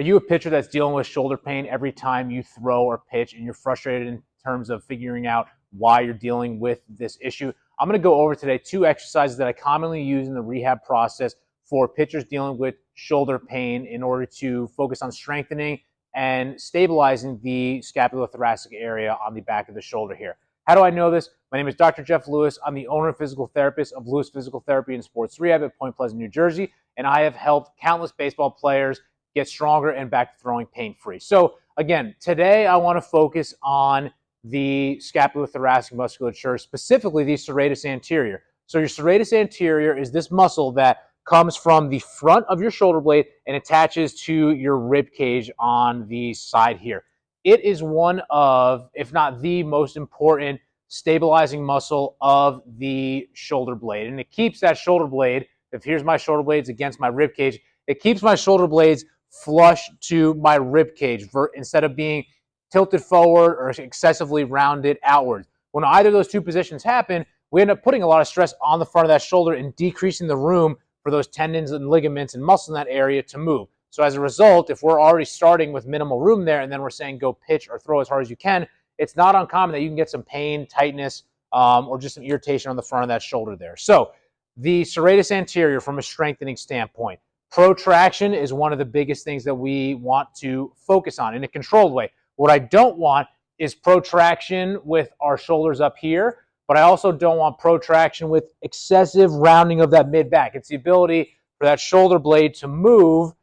Are you a pitcher that's dealing with shoulder pain every time you throw or pitch and you're frustrated in terms of figuring out why you're dealing with this issue? I'm going to go over today 2 exercises that I commonly use in the rehab process for pitchers dealing with shoulder pain in order to focus on strengthening and stabilizing the scapulothoracic area on the back of the shoulder here. How do I know this? My name is Dr. Jeff Lewis. I'm the owner and physical therapist of Lewis Physical Therapy and Sports Rehab at Point Pleasant, New Jersey, and I have helped countless baseball players get stronger and back to throwing pain-free. So again, today I want to focus on the scapulothoracic musculature, specifically the serratus anterior. So your serratus anterior is this muscle that comes from the front of your shoulder blade and attaches to your rib cage on the side here. It is one of, if not the most important stabilizing muscle of the shoulder blade. And it keeps that shoulder blade, if here's my shoulder blades against my rib cage, it keeps my shoulder blades flush to my rib cage instead of being tilted forward or excessively rounded outward. When either of those two positions happen, we end up putting a lot of stress on the front of that shoulder and decreasing the room for those tendons and ligaments and muscle in that area to move. So as a result, if we're already starting with minimal room there and then we're saying go pitch or throw as hard as you can, it's not uncommon that you can get some pain, tightness, or just some irritation on the front of that shoulder there. So the serratus anterior, from a strengthening standpoint, protraction is one of the biggest things that we want to focus on in a controlled way. What I don't want is protraction with our shoulders up here, but I also don't want protraction with excessive rounding of that mid-back. It's the ability for that shoulder blade to move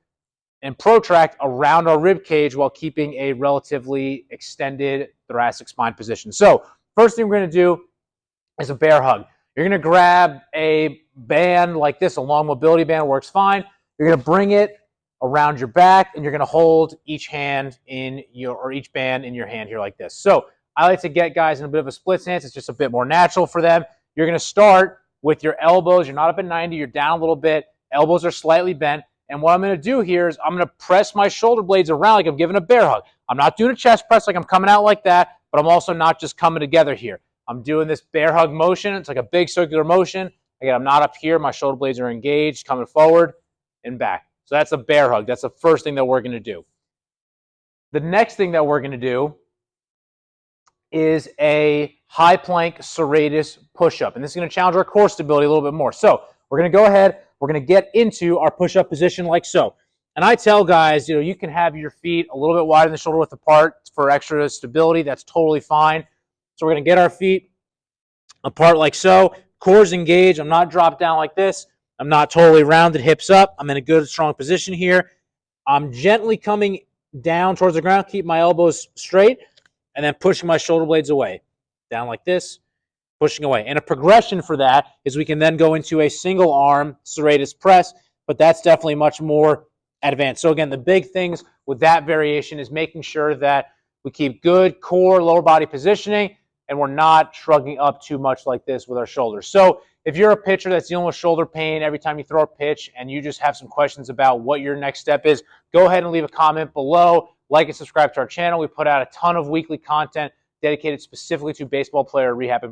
and protract around our rib cage while keeping a relatively extended thoracic spine position. So first thing we're going to do is a bear hug. You're going to grab a band like this, a long mobility band, works fine. You're going to bring it around your back, and you're going to hold each hand in your, or each band in your hand here like this. So I like to get guys in a bit of a split stance. It's just a bit more natural for them. You're going to start with your elbows. You're not up at 90. You're down a little bit. Elbows are slightly bent. And what I'm going to do here is I'm going to press my shoulder blades around like I'm giving a bear hug. I'm not doing a chest press like I'm coming out like that, but I'm also not just coming together here. I'm doing this bear hug motion. It's like a big circular motion. Again, I'm not up here. My shoulder blades are engaged, coming forward and back. So that's a bear hug. That's the first thing that we're going to do. The next thing that we're going to do is a high plank serratus push-up. And this is going to challenge our core stability a little bit more. So we're going to go ahead. We're going to get into our push-up position like so. And I tell guys, you can have your feet a little bit wider than the shoulder width apart for extra stability. That's totally fine. So we're going to get our feet apart like so. Core's engaged. I'm not dropped down like this. I'm not totally rounded, hips up. I'm in a good, strong position here. I'm gently coming down towards the ground, keep my elbows straight, and then pushing my shoulder blades away. Down like this, pushing away. And a progression for that is we can then go into a single arm serratus press, but that's definitely much more advanced. So again, the big things with that variation is making sure that we keep good core, lower body positioning, and we're not shrugging up too much like this with our shoulders. So if you're a pitcher that's dealing with shoulder pain every time you throw a pitch and you just have some questions about what your next step is, go ahead and leave a comment below. Like and subscribe to our channel. We put out a ton of weekly content dedicated specifically to baseball player rehab.